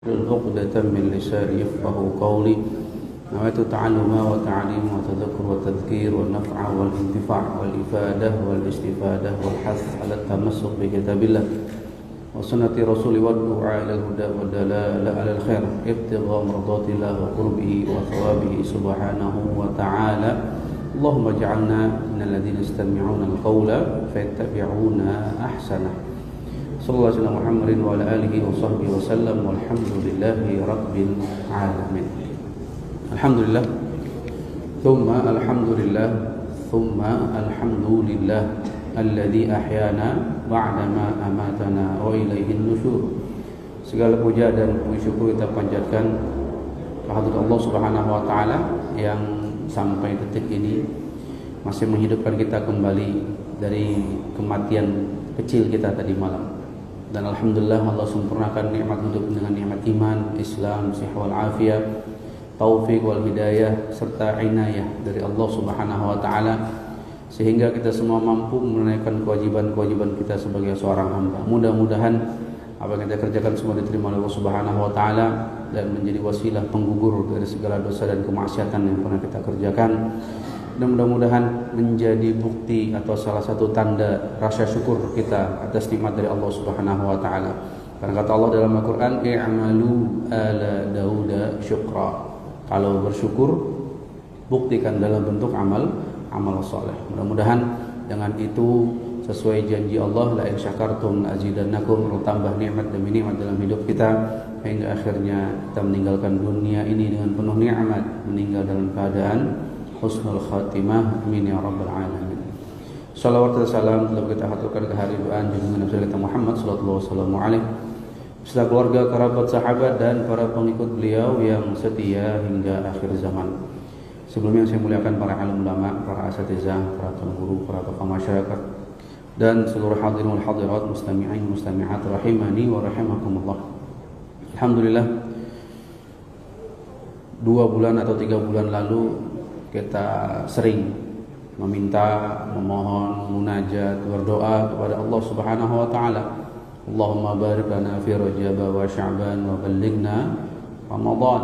عقدة من لساني يفقه قولي نويت تعلم وتعليم وتذكر وتذكير والنفع والانتفاع والإفادة والاستفادة والحث على التمسك بكتاب الله وسنة رسول والدعاء إلى الهدى والدلالة على الخير ابتغاء مرضات الله وقربه وثوابه سبحانه وتعالى. اللهم اجعلنا من الذين يستمعون القول فيتبعون أحسنه. Sallallahu alaihi Muhammadin wa ala alihi wa sahbihi wa sallam walhamdulillahi rabbil alamin. Alhamdulillah thumma alhamdulillah thumma alhamdulillah alladzi ahyana ba'dama amatana wa ilaihin nusyur. Segala puja dan puji syukur kita panjatkan kehadirat Allah Subhanahu wa taala yang sampai detik ini masih menghidupkan kita kembali dari kematian kecil kita tadi malam. Dan alhamdulillah Allah sempurnakan nikmat hidup dengan nikmat iman, Islam, sihah wal afiyah, taufik wal hidayah serta inayah dari Allah Subhanahu wa taala sehingga kita semua mampu menunaikan kewajiban-kewajiban kita sebagai seorang hamba. Mudah-mudahan apa yang kita kerjakan semua diterima oleh Allah Subhanahu wa taala dan menjadi wasilah penggugur dari segala dosa dan kemaksiatan yang pernah kita kerjakan. Dan mudah-mudahan menjadi bukti atau salah satu tanda rasa syukur kita atas nikmat dari Allah Subhanahu wa taala. Karena kata Allah dalam Al-Qur'an, "I'malu ala Dauda syukra." Kalau bersyukur buktikan dalam bentuk amal saleh. Mudah-mudahan dengan itu sesuai janji Allah, la in syakartum azidannakum, bertambah nikmat demi nikmat dalam hidup kita hingga akhirnya kita meninggalkan dunia ini dengan penuh nikmat, meninggal dalam keadaan husnul khatimah. Amin ya rabbal alamin. Salawat dan salam telah kita haturkan ke hari doaan junjungan Nabi kita Muhammad sallallahu alaihi beserta keluarga, kerabat, sahabat dan para pengikut beliau yang setia hingga akhir zaman. Sebelumnya saya muliakan para alim ulama, para asatizah, para tuan guru, para tokoh masyarakat dan seluruh hadirin wal hadirat, mustami'in mustami'at rahimani wa rahimakumullah. Alhamdulillah 2 bulan atau 3 bulan lalu kita sering meminta, memohon, munajat, berdoa kepada Allah Subhanahu wa taala. Allahumma barik lana fi Rajab wa Sya'ban wa ballighna Ramadan.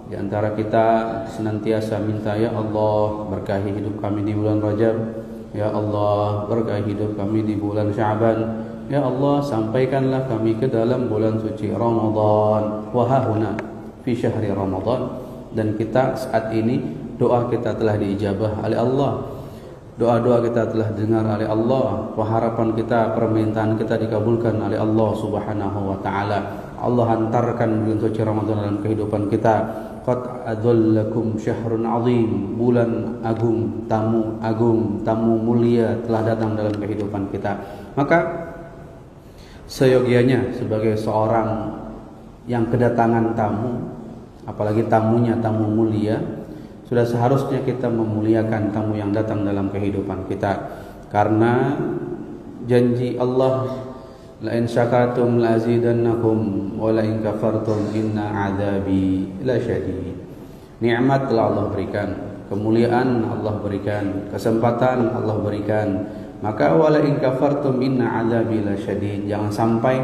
Di antara kita senantiasa minta, ya Allah berkahi hidup kami di bulan Rajab, ya Allah berkahi hidup kami di bulan Sya'ban, ya Allah sampaikanlah kami ke dalam bulan suci Ramadan. Wa hahuna fi syahri Ramadan. Dan kita saat ini doa kita telah diijabah oleh Allah, doa-doa kita telah dengar oleh Allah, pengharapan kita, permintaan kita dikabulkan oleh Allah Subhanahu wa taala. Allah hantarkan bulan suci Ramadan dalam kehidupan kita. Qad adzallakum syahrun azim, bulan agung, tamu mulia telah datang dalam kehidupan kita. Maka seyogianya sebagai seorang yang kedatangan tamu, apalagi tamunya tamu mulia, sudah seharusnya kita memuliakan tamu yang datang dalam kehidupan kita. Karena janji Allah, la in syakartum la azidannakum wa la in kafartum inna adzabi la syadid. Nikmat telah Allah berikan, kemuliaan Allah berikan, kesempatan Allah berikan. Maka wa la in kafartum inna adzabi la syadid. Jangan sampai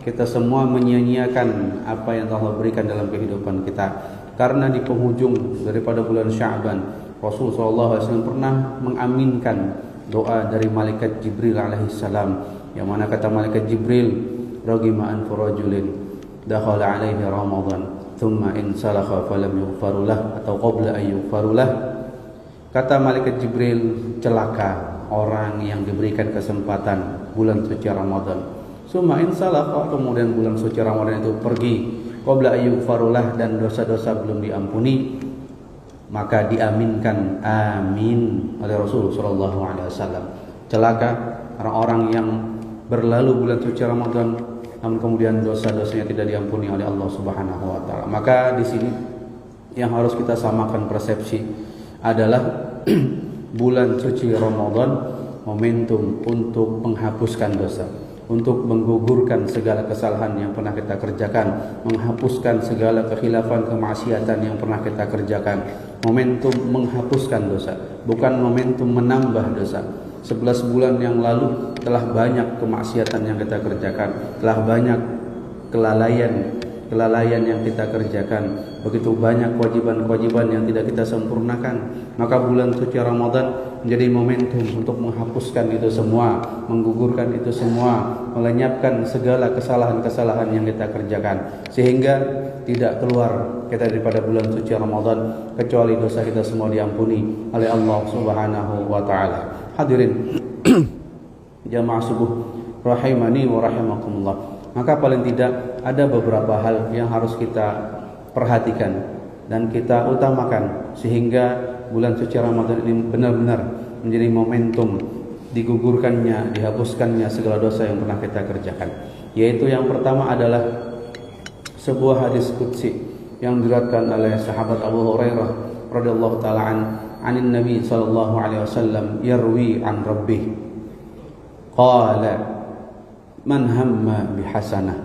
kita semua menyia-nyiakan apa yang Allah berikan dalam kehidupan kita. Karena di penghujung daripada bulan Sya'ban, Rasulullah SAW pernah mengaminkan doa dari malaikat Jibril alaihissalam, yang mana kata malaikat Jibril, ragima anfu rajulin dakhala alaihi Ramadan thumma in salakha falam yughfarulah, atau qabla an yughfarulah. Kata malaikat Jibril, celaka orang yang diberikan kesempatan bulan suci Ramadan, thumma in salakha, kemudian bulan suci Ramadan itu pergi, qabla ayyughfarulah, dan dosa-dosa belum diampuni, maka diaminkan amin oleh Rasulullah sallallahu alaihi wasallam. Celaka orang-orang yang berlalu bulan suci Ramadan namun kemudian dosa-dosanya tidak diampuni oleh Allah Subhanahu wa taala. Maka di sini yang harus kita samakan persepsi adalah bulan suci Ramadan momentum untuk menghapuskan dosa, untuk menggugurkan segala kesalahan yang pernah kita kerjakan, menghapuskan segala kekhilafan, kemaksiatan yang pernah kita kerjakan. Momentum menghapuskan dosa, bukan momentum menambah dosa. 11 bulan yang lalu telah banyak kemaksiatan yang kita kerjakan, telah banyak kelalaian kelalaian yang kita kerjakan, begitu banyak kewajiban-kewajiban yang tidak kita sempurnakan. Maka bulan suci Ramadan menjadi momentum untuk menghapuskan itu semua, menggugurkan itu semua, melenyapkan segala kesalahan-kesalahan yang kita kerjakan, sehingga tidak keluar kita daripada bulan suci Ramadan kecuali dosa kita semua diampuni oleh Allah Subhanahu wa taala. Hadirin jamaah subuh rahimani wa rahimakumullah. Maka paling tidak ada beberapa hal yang harus kita perhatikan dan kita utamakan sehingga bulan suci Ramadan ini benar-benar menjadi momentum digugurkannya, dihapuskannya segala dosa yang pernah kita kerjakan. Yaitu yang pertama adalah sebuah hadis qudsi yang diriwayatkan oleh sahabat Abu Hurairah radhiyallahu taala anin Nabi sallallahu alaihi wasallam yarwi an rabbih qala man hamma bihasanah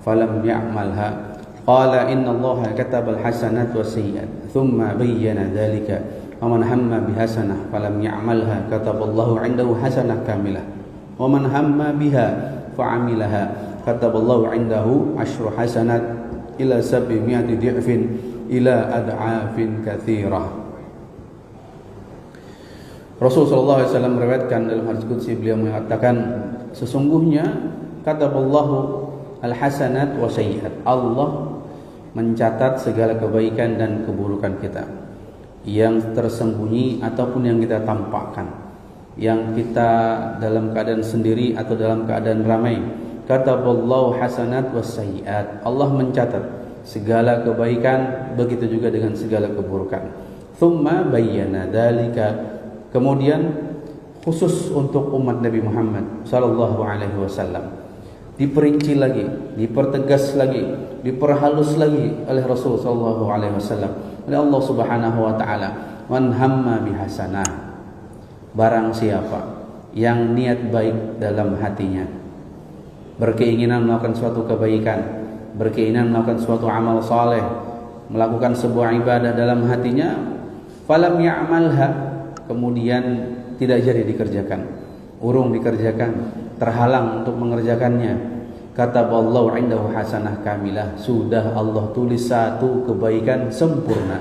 falam ya'malha qala inna Allaha kataba al-hasanat wa sayyi'at thumma bayyana dhalika wa man hamma bihasanah falam ya'malha kataba Allahu 'indahu hasanah kamilah wa man hamma biha fa'amilaha kataba Allahu 'indahu 'ashru hasanat ila 700 di'fin ila ad'afin katsirah. Rasulullah SAW meriwayatkan dalam hadis qudsi, beliau mengatakan sesungguhnya kataballahu al-hasanat wa sayyi'at, Allah mencatat segala kebaikan dan keburukan kita, yang tersembunyi ataupun yang kita tampakkan, yang kita dalam keadaan sendiri atau dalam keadaan ramai. Kataballahu hasanat wa sayyi'at, Allah mencatat segala kebaikan, begitu juga dengan segala keburukan. Thumma bayyana dzalika, kemudian khusus untuk umat Nabi Muhammad sallallahu alaihi wasallam diperinci lagi, dipertegas lagi, diperhalus lagi oleh Rasul sallallahu alaihi wasallam oleh Allah Subhanahu wa taala. Man hamma bihasanah, barang siapa yang niat baik dalam hatinya, berkeinginan melakukan suatu kebaikan, berkeinginan melakukan suatu amal saleh, melakukan sebuah ibadah dalam hatinya, falam ya'malha, kemudian tidak jadi dikerjakan, urung dikerjakan, terhalang untuk mengerjakannya, kataballahu 'indahu hasanah kamilah, sudah Allah tulis satu kebaikan sempurna.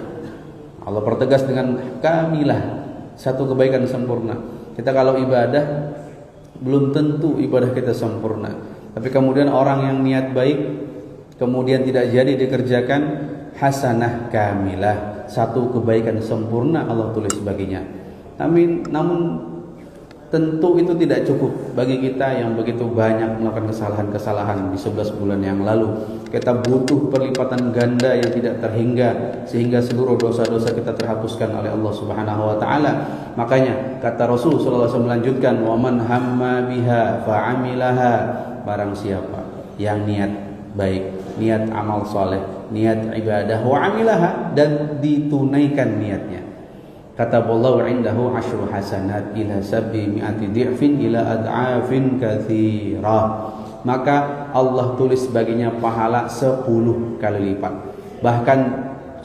Allah pertegas dengan kamilah, satu kebaikan sempurna. Kita kalau ibadah belum tentu ibadah kita sempurna, tapi kemudian orang yang niat baik kemudian tidak jadi dikerjakan, hasanah kamilah, satu kebaikan sempurna Allah tulis baginya. Namun tentu itu tidak cukup bagi kita yang begitu banyak melakukan kesalahan-kesalahan di 11 bulan yang lalu. Kita butuh perlipatan ganda yang tidak terhingga sehingga seluruh dosa-dosa kita terhapuskan oleh Allah Subhanahu wa taala. Makanya kata Rasul sallallahu alaihi wasallam melanjutkan, wa man hamma biha fa'amilaha, barang siapa yang niat baik, niat amal saleh, niat ibadah, wa amilaha, dan ditunaikan niatnya, kataballahu 'indahu 'ashru hasanat ila 700 di'fin ila ad'afin katsirah, maka Allah tulis baginya pahala 10 kali lipat, bahkan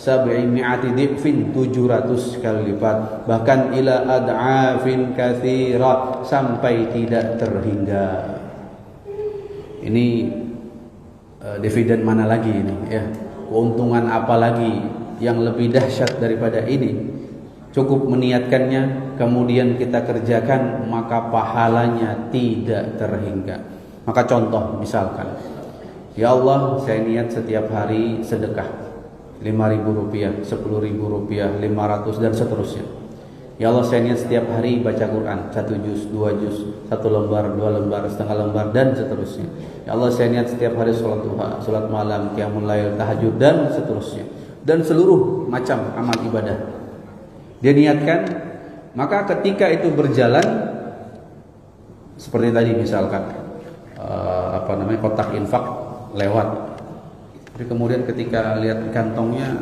700 di'fin 700 kali lipat, bahkan ila ad'afin katsirah, sampai tidak terhingga. Ini dividen mana lagi ini ya? Keuntungan apa lagi yang lebih dahsyat daripada ini? Cukup meniatkannya, kemudian kita kerjakan, maka pahalanya tidak terhingga. Maka contoh misalkan, ya Allah, saya niat setiap hari sedekah 5.000 rupiah, 10.000 rupiah, 500 dan seterusnya. Ya Allah, saya niat setiap hari baca Quran 1 juz, 2 juz, 1 lembar, 2 lembar, setengah lembar dan seterusnya. Ya Allah, saya niat setiap hari sholat duha, sholat malam, qiyamul lail, tahajud dan seterusnya, dan seluruh macam amal ibadah dia niatkan. Maka ketika itu berjalan seperti tadi misalkan kotak infak lewat, tapi kemudian ketika lihat kantongnya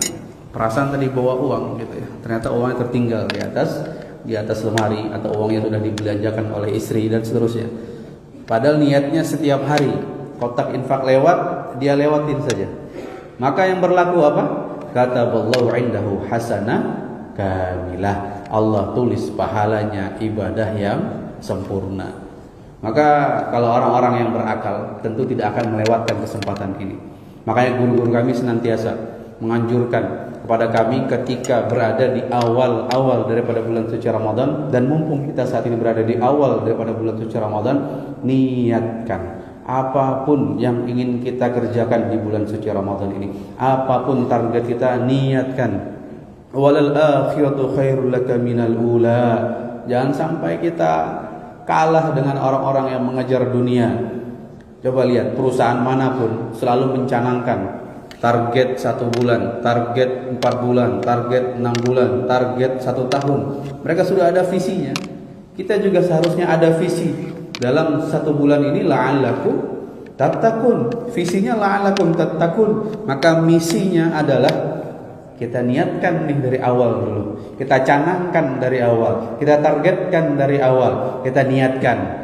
perasaan tadi bawa uang gitu ya, ternyata uangnya tertinggal di atas lemari, atau uangnya sudah dibelanjakan oleh istri dan seterusnya. Padahal niatnya setiap hari kotak infak lewat, dia lewatin saja. Maka yang berlaku apa? Kataballahu 'indahu hasanah kamilah, Allah tulis pahalanya ibadah yang sempurna. Maka kalau orang-orang yang berakal tentu tidak akan melewatkan kesempatan ini. Makanya guru-guru kami senantiasa menganjurkan kepada kami ketika berada di awal-awal daripada bulan suci Ramadan, dan mumpung kita saat ini berada di awal daripada bulan suci Ramadan, niatkan apapun yang ingin kita kerjakan di bulan suci Ramadan ini, apapun target kita, niatkan. Walal akhiratu khairul laka minal ula. Jangan sampai kita kalah dengan orang-orang yang mengejar dunia. Coba lihat, perusahaan manapun selalu mencanangkan target 1 bulan, target 4 bulan, target 6 bulan, target 1 tahun. Mereka sudah ada visinya. Kita juga seharusnya ada visi. Dalam 1 bulan ini la'allakum tattaqun. Visinya la'allakum tattaqun. Maka misinya adalah kita niatkan nih dari awal dulu. Kita canangkan dari awal. Kita targetkan dari awal. Kita niatkan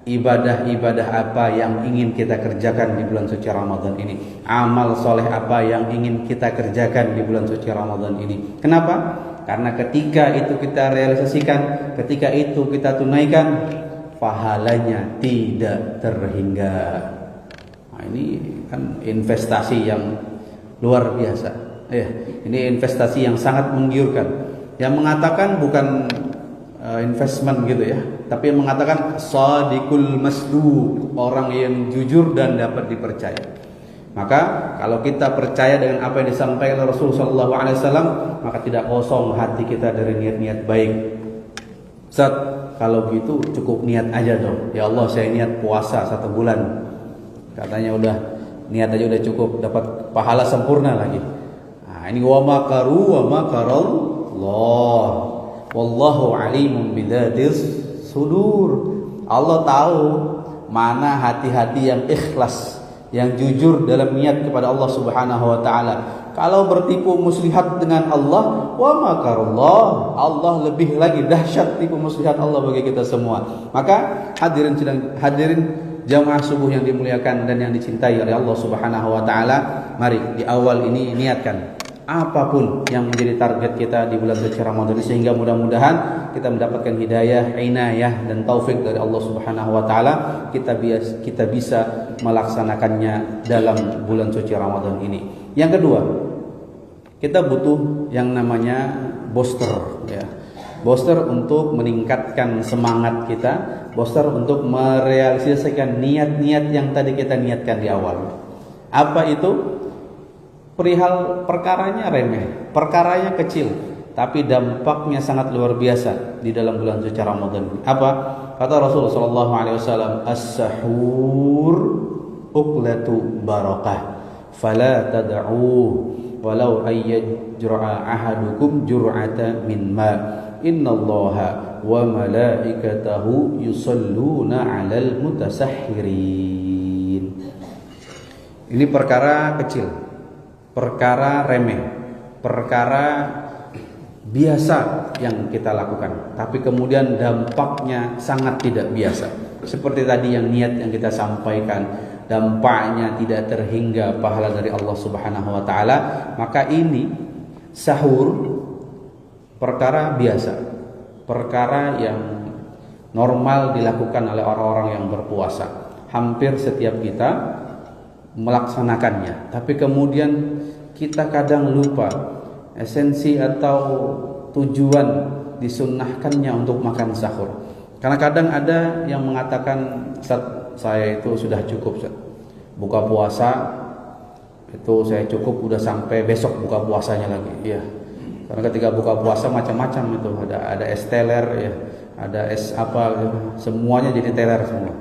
ibadah-ibadah apa yang ingin kita kerjakan di bulan suci Ramadan ini. Amal soleh apa yang ingin kita kerjakan di bulan suci Ramadan ini. Kenapa? Karena ketika itu kita realisasikan, ketika itu kita tunaikan, pahalanya tidak terhingga. Nah, ini kan investasi yang luar biasa. Ini investasi yang sangat menggiurkan. Yang mengatakan bukan investment gitu ya, tapi yang mengatakan shadiqul masduq, orang yang jujur dan dapat dipercaya. Maka kalau kita percaya dengan apa yang disampaikan Rasulullah SAW, maka tidak kosong hati kita dari niat-niat baik. Ustaz, kalau gitu cukup niat aja dong. Ya Allah, saya niat puasa 1 bulan. Katanya udah niat aja udah cukup, dapat pahala sempurna lagi. Nah, ini wa makaru wa makarallah. Wallahu alimun bidzatis sudur. Allah tahu mana hati-hati yang ikhlas, yang jujur dalam niat kepada Allah Subhanahu wa taala. Kalau bertipu muslihat dengan Allah, wa makarullah, Allah lebih lagi dahsyat tipu muslihat Allah bagi kita semua. Maka hadirin jamaah subuh yang dimuliakan dan yang dicintai oleh Allah Subhanahu wa taala, mari di awal ini niatkan apapun yang menjadi target kita di bulan suci Ramadan, sehingga mudah-mudahan kita mendapatkan hidayah, inayah dan taufik dari Allah Subhanahu wa taala, kita bisa melaksanakannya dalam bulan suci Ramadan ini. Yang kedua, kita butuh yang namanya booster ya. Booster untuk meningkatkan semangat kita, booster untuk merealisasikan niat-niat yang tadi kita niatkan di awal. Apa itu? Perihal perkaranya remeh, perkaranya kecil, tapi dampaknya sangat luar biasa di dalam bulan suci Ramadan. Apa? Kata Rasulullah SAW, as-sahur uqlatu barakah, fala tad'u walau ayyajra'a ahadukum jur'ata min ma, innallaha wa malaikatahu yusalluna 'alal mutasahhirin. Ini perkara kecil, perkara remeh, perkara biasa yang kita lakukan, tapi kemudian dampaknya sangat tidak biasa. Seperti tadi yang niat yang kita sampaikan, dampaknya tidak terhingga pahala dari Allah Subhanahu wa taala. Maka ini sahur perkara biasa, perkara yang normal dilakukan oleh orang-orang yang berpuasa. Hampir setiap kita melaksanakannya, tapi kemudian kita kadang lupa esensi atau tujuan disunnahkannya untuk makan sahur. Karena kadang ada yang mengatakan, saya itu sudah cukup, buka puasa itu saya cukup, udah sampai besok buka puasanya lagi. Iya. Karena ketika buka puasa macam-macam itu, ada es teler ya, ada es apa gitu. Semuanya jadi teler semua.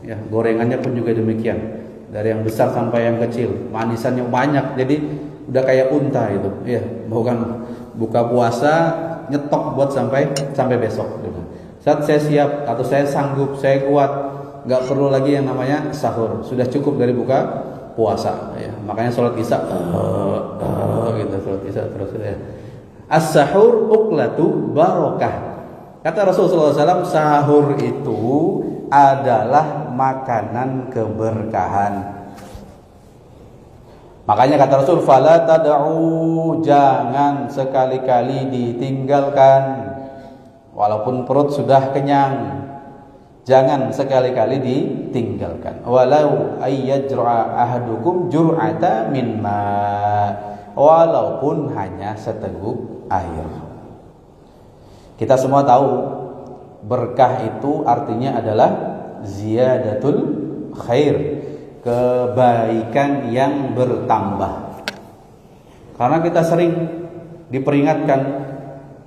Ya, gorengannya pun juga demikian. Dari yang besar sampai yang kecil, manisannya banyak, jadi udah kayak unta itu, ya. Bukan buka puasa nyetok buat sampai besok. Saat saya siap atau saya sanggup, saya kuat, nggak perlu lagi yang namanya sahur, sudah cukup dari buka puasa. Ya. Makanya sholat isya, gitu, sholat isya terus ya. As-sahur uqlatu barakah. Kata Rasulullah SAW, sahur itu adalah makanan keberkahan. Makanya kata Rasul, fala tad'u, jangan sekali-kali ditinggalkan walaupun perut sudah kenyang. Jangan sekali-kali ditinggalkan. Walau ayyajra ahadukum jur'ata min ma, walaupun hanya seteguk air. Kita semua tahu berkah itu artinya adalah ziyadatul khair, kebaikan yang bertambah. Karena kita sering diperingatkan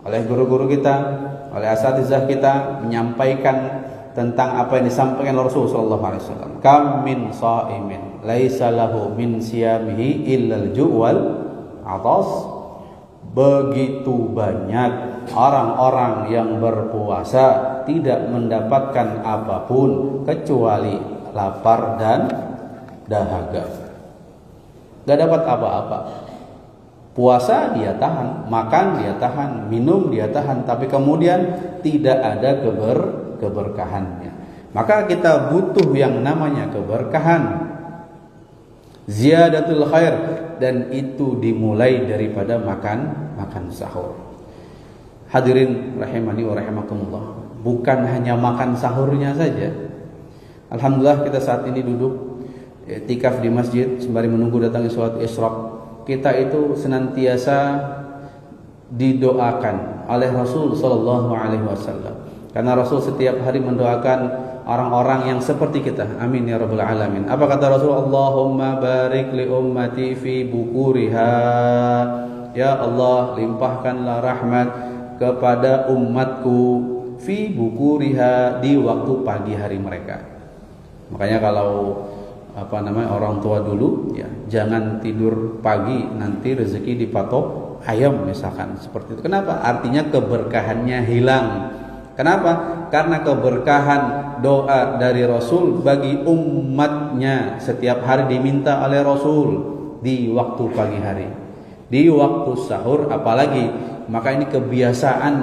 oleh guru-guru kita, oleh asatizah kita menyampaikan tentang apa yang disampaikan Rasul sallallahu alaihi wasallam. Kam min shaimin laisa lahu min siyamihi illal ju'wal atas. Begitu banyak orang-orang yang berpuasa tidak mendapatkan apapun kecuali lapar dan dahaga. Gak dapat apa-apa. Puasa dia tahan, makan dia tahan, minum dia tahan, tapi kemudian tidak ada keberkahannya. Maka kita butuh yang namanya keberkahan, ziyadatul khair, dan itu dimulai daripada makan sahur. Hadirin rahimani wa rahimakumullah, bukan hanya makan sahurnya saja. Alhamdulillah kita saat ini duduk i'tikaf di masjid sembari menunggu datangnya salat isyraq. Kita itu senantiasa didoakan oleh Rasul sallallahu alaihi wasallam. Karena Rasul setiap hari mendoakan orang-orang yang seperti kita. Amin ya rabbal alamin. Apa kata Rasul? Allahumma barik li ummati fi bukuriha. Ya Allah, limpahkanlah rahmat kepada umatku fi bukuriha, di waktu pagi hari mereka. Makanya kalau orang tua dulu ya, jangan tidur pagi, nanti rezeki dipatok ayam misalkan, seperti itu. Kenapa? Artinya keberkahannya hilang. Kenapa? Karena keberkahan doa dari Rasul bagi umatnya setiap hari diminta oleh Rasul di waktu pagi hari, di waktu sahur apalagi. Maka ini kebiasaan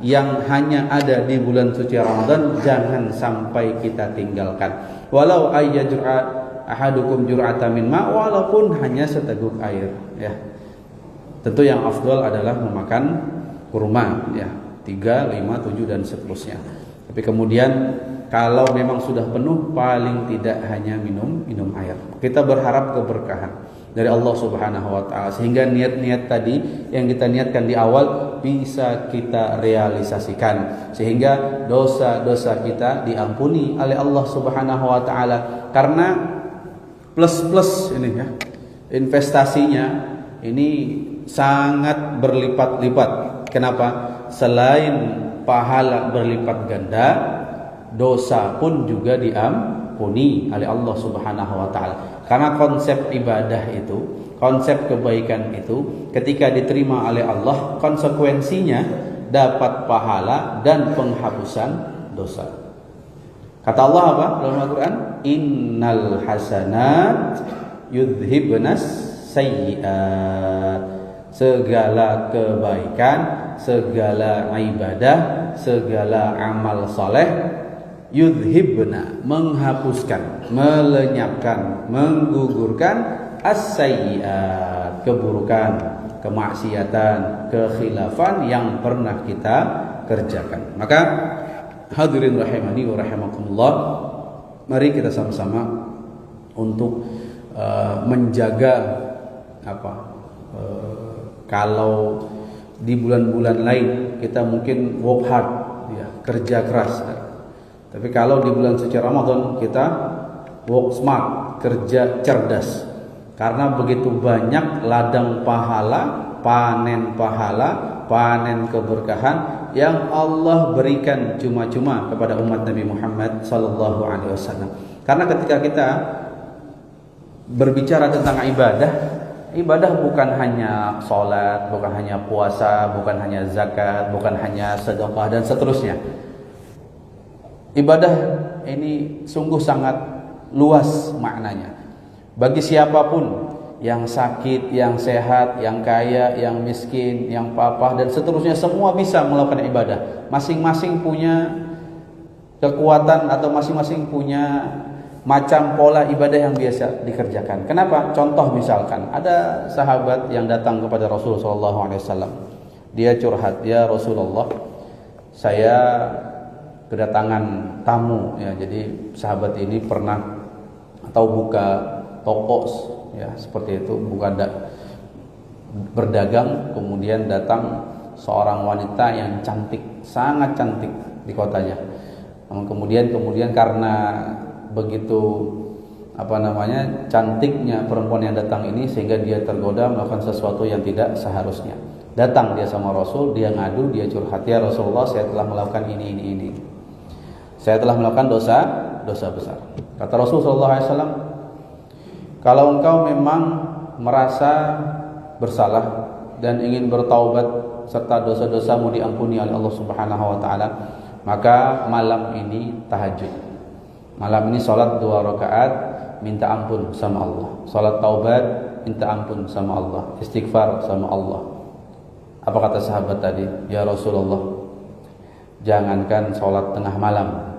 yang hanya ada di bulan suci Ramadan, jangan sampai kita tinggalkan. Walau ayyajra ahadukum jur'ata min ma, walaupun hanya seteguk air ya. Tentu yang afdal adalah memakan kurma ya, 3, 5, 7 dan seterusnya. Tapi kemudian kalau memang sudah penuh, paling tidak hanya minum air. Kita berharap keberkahan dari Allah Subhanahu wa taala, sehingga niat-niat tadi yang kita niatkan di awal bisa kita realisasikan, sehingga dosa-dosa kita diampuni oleh Allah Subhanahu wa taala. Karena plus ini ya, investasinya ini sangat berlipat-lipat. Kenapa? Selain pahala berlipat ganda, dosa pun juga diampuni oleh Allah Subhanahu wa taala. Karena konsep ibadah itu, konsep kebaikan itu ketika diterima oleh Allah, konsekuensinya dapat pahala dan penghapusan dosa. Kata Allah apa dalam Al-Quran? Innal hasanat yudhibnas sayyiat. Segala kebaikan, segala ibadah, segala amal soleh, yudhibna, menghapuskan, melenyapkan, menggugurkan as-sayyiat, keburukan, kemaksiatan, kekhilafan yang pernah kita kerjakan. Maka hadirin rahimani wa rahimakumullah, mari kita sama-sama untuk menjaga kalau di bulan-bulan lain kita mungkin work hard ya, kerja keras. Tapi kalau di bulan suci Ramadan kita work smart, kerja cerdas. Karena begitu banyak ladang pahala, panen keberkahan yang Allah berikan cuma-cuma kepada umat Nabi Muhammad sallallahu alaihi wasallam. Karena ketika kita berbicara tentang ibadah bukan hanya sholat, bukan hanya puasa, bukan hanya zakat, bukan hanya sedekah dan seterusnya. Ibadah ini sungguh sangat luas maknanya. Bagi siapapun, yang sakit, yang sehat, yang kaya, yang miskin, yang papa dan seterusnya, semua bisa melakukan ibadah. Masing-masing punya kekuatan atau masing-masing punya macam pola ibadah yang biasa dikerjakan. Kenapa? Contoh misalkan ada sahabat yang datang kepada Rasulullah SAW. Dia curhat, ya Rasulullah, saya kedatangan tamu ya. Jadi sahabat ini pernah atau buka toko ya seperti itu, berdagang, kemudian datang seorang wanita yang cantik, sangat cantik di kotanya. Kemudian karena begitu cantiknya perempuan yang datang ini sehingga dia tergoda melakukan sesuatu yang tidak seharusnya. Datang dia sama Rasul, dia ngadu, dia curhat, ya Rasulullah, saya telah melakukan ini. Saya telah melakukan dosa besar. Kata Rasulullah SAW, kalau engkau memang merasa bersalah dan ingin bertaubat serta dosa-dosamu diampuni oleh Allah Subhanahu wa taala, maka malam ini tahajud. Malam ini salat 2 rakaat, minta ampun sama Allah. Salat taubat, minta ampun sama Allah. Istighfar sama Allah. Apa kata sahabat tadi? Ya Rasulullah, jangankan salat tengah malam,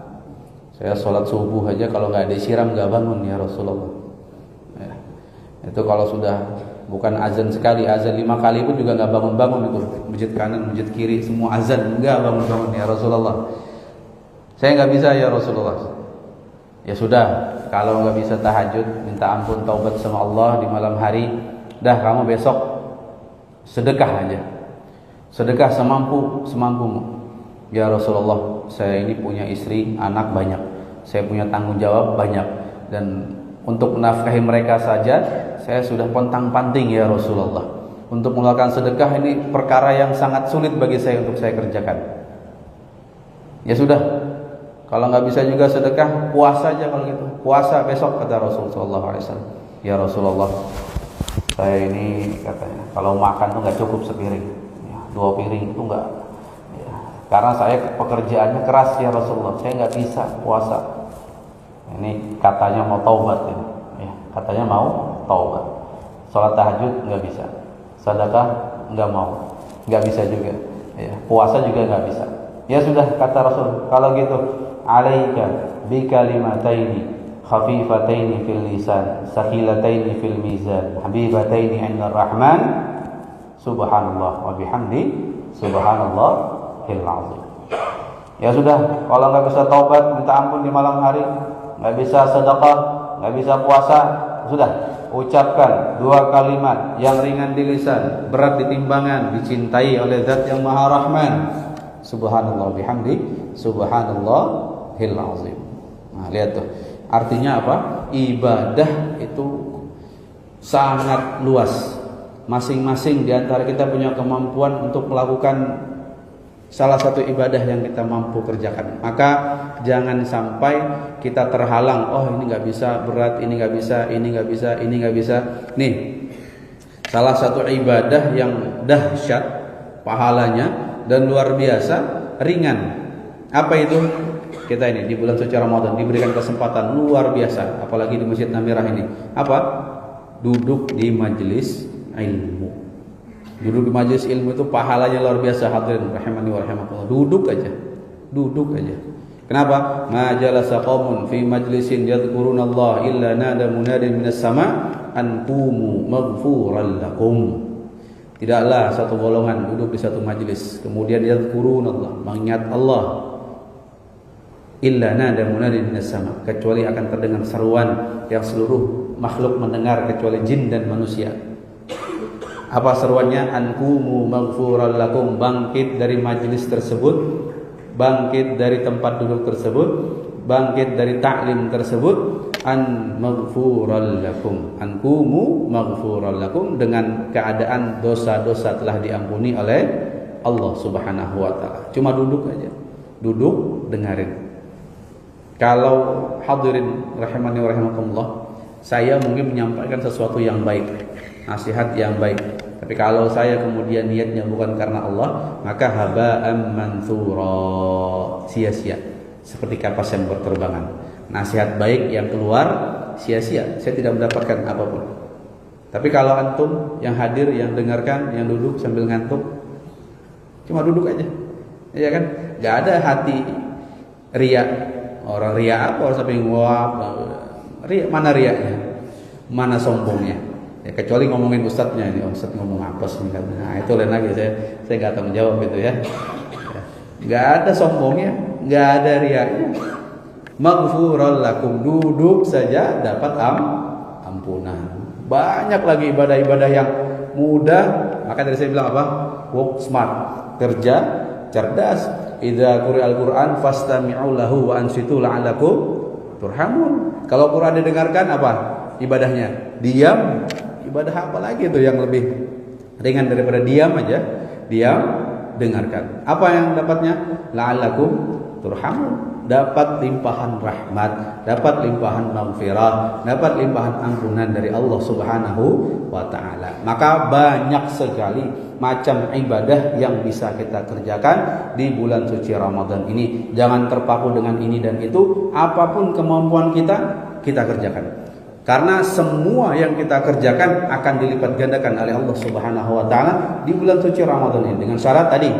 saya salat subuh aja kalau nggak disiram nggak bangun ya Rasulullah. Ya. Itu kalau sudah bukan azan sekali, azan 5 kali pun juga nggak bangun-bangun itu. Masjid kanan, masjid kiri, semua azan nggak bangun-bangun ya Rasulullah. Saya nggak bisa ya Rasulullah. Ya sudah, kalau nggak bisa tahajud, minta ampun, taubat sama Allah di malam hari. Dah kamu besok sedekah aja. Sedekah semampumu. Ya Rasulullah, saya ini punya istri, anak banyak. Saya punya tanggung jawab banyak, dan untuk menafkahi mereka saja saya sudah pontang-panting ya Rasulullah. Untuk mengeluarkan sedekah ini perkara yang sangat sulit bagi saya untuk saya kerjakan. Ya sudah, kalau nggak bisa juga sedekah, puasa aja kalau gitu. Puasa besok, kata Rasulullah SAW. Ya Rasulullah, saya ini katanya kalau makan tuh nggak cukup sepiring, ya, 2 piring itu nggak. Ya, karena saya pekerjaannya keras ya Rasulullah, saya nggak bisa puasa. Ini katanya mau taubat ya. Ya, katanya mau taubat. Salat tahajud nggak bisa, sedekah nggak mau, nggak bisa juga. Ya, puasa juga nggak bisa. Ya sudah, kata Rasul, kalau gitu alaika bi kalimataini khafifataini fil lisan sakilataini fil mizan habibataini 'inda rahman subhanallah wa bihamdi subhanallahil azim. Ya sudah, kalau nggak bisa taubat, minta ampun di malam hari, nggak bisa sedekah, nggak bisa puasa, sudah ucapkan 2 kalimat yang ringan di lisan, berat di timbangan, dicintai oleh Zat yang Maha Rahman. Subhanallah bihamdi subhanallahil azim. Nah, lihat tuh. Artinya apa? Ibadah itu sangat luas. Masing-masing di antara kita punya kemampuan untuk melakukan salah satu ibadah yang kita mampu kerjakan. Maka jangan sampai kita terhalang. Oh, ini nggak bisa, berat, ini nggak bisa, ini nggak bisa, ini nggak bisa. Nih, salah satu ibadah yang dahsyat pahalanya dan luar biasa ringan. Apa itu? Kita ini di bulan suci Ramadan diberikan kesempatan luar biasa, apalagi di Masjid Namirah ini. Apa? Duduk di majelis ilmu. Duduk di majelis ilmu itu pahalanya luar biasa, hadirin rahimani wa rahimakumullah. Duduk aja. Kenapa? Ma jalasa qaumun fi majlisin yadhkurunallah illa nada munadin minas sama an qumu maghfuran lakum. Tidaklah satu golongan duduk di satu majelis kemudian yadhkurunallah, mengingat Allah, illa nada munadin minas sama, kecuali akan terdengar seruan yang seluruh makhluk mendengar kecuali jin dan manusia. Apa seruannya? Ankumu maghfuran lakum, bangkit dari majelis tersebut, bangkit dari tempat duduk tersebut, bangkit dari taklim tersebut, an maghfuran lakum, ankumu maghfuran lakum, dengan keadaan dosa-dosa telah diampuni oleh Allah Subhanahu wa taala. Cuma duduk aja. Duduk dengerin. Kalau hadirin rahimani wa rahimakumullah, saya mungkin menyampaikan sesuatu yang baik, nasihat yang baik. Tapi kalau saya kemudian niatnya bukan karena Allah, maka haba'an mansura, sia-sia, seperti kapas yang berterbangan. Nasihat baik yang keluar sia-sia, saya tidak mendapatkan apapun. Tapi kalau antum yang hadir, yang dengarkan, yang duduk sambil ngantuk, cuma duduk aja, ya kan? Gak ada hati riya. Orang riya apa? Orang sampai nguap. Riya, mana riyanya? Mana sombongnya? Ya, kecuali ngomongin ustadznya ini, ustadz ngomong apa sih? Nah itu lain lagi, saya nggak tahu menjawab itu ya. Nggak ada sombongnya, nggak ada riaknya. Maghfuran lakum, duduk saja dapat ampunan. Banyak lagi ibadah-ibadah yang mudah. Maka tadi saya bilang apa? Work smart, kerja cerdas. Idza quri'al Qur'an fastami'u lahu wa ansitu la'allakum turhamun. Kalau Quran didengarkan apa ibadahnya? Diam. Ibadah apa lagi itu yang lebih ringan daripada diam aja? Diam, dengarkan. Apa yang dapatnya? La'allakum turhamun. Dapat limpahan rahmat, dapat limpahan maghfirah, dapat limpahan ampunan dari Allah Subhanahu wa taala. Maka banyak sekali macam ibadah yang bisa kita kerjakan di bulan suci Ramadan ini. Jangan terpaku dengan ini dan itu, apapun kemampuan kita, kita kerjakan. Karena semua yang kita kerjakan akan dilipat gandakan oleh Allah Subhanahu wa taala di bulan suci Ramadan ini. Dengan syarat tadi,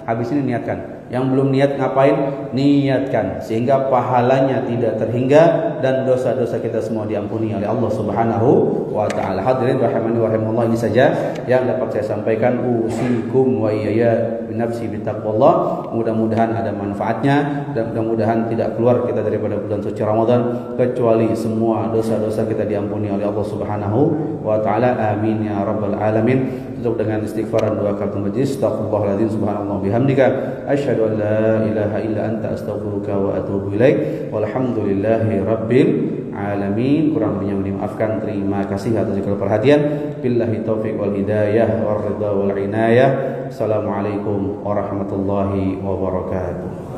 habis ini niatkan. Yang belum niat ngapain? Niatkan sehingga pahalanya tidak terhingga dan dosa-dosa kita semua diampuni oleh Allah Subhanahu wa taala. Hadirin rahimani wa rahimakumullah, ini saja yang dapat saya sampaikan. Usikum wa iyaya binafsi bitaqwallah. Mudah-mudahan ada manfaatnya dan mudah-mudahan tidak keluar kita daripada bulan suci Ramadan kecuali semua dosa-dosa kita diampuni oleh Allah Subhanahu wa taala. Amin ya rabbal alamin. Tutup dengan istighfar dan doa kafaratul majlis. Astaghfirullahaladzim, subhanallah bihamdika, asyhadu an la ilaha illa anta, astaghfiruka wa atubu ilaik. Walhamdulillahi rabbil alamin. Kurang lebihnya dimaafkan. Terima kasih atas segala perhatian. Billahi taufiq wal hidayah war ridha wal inayah. Assalamualaikum warahmatullahi wabarakatuh.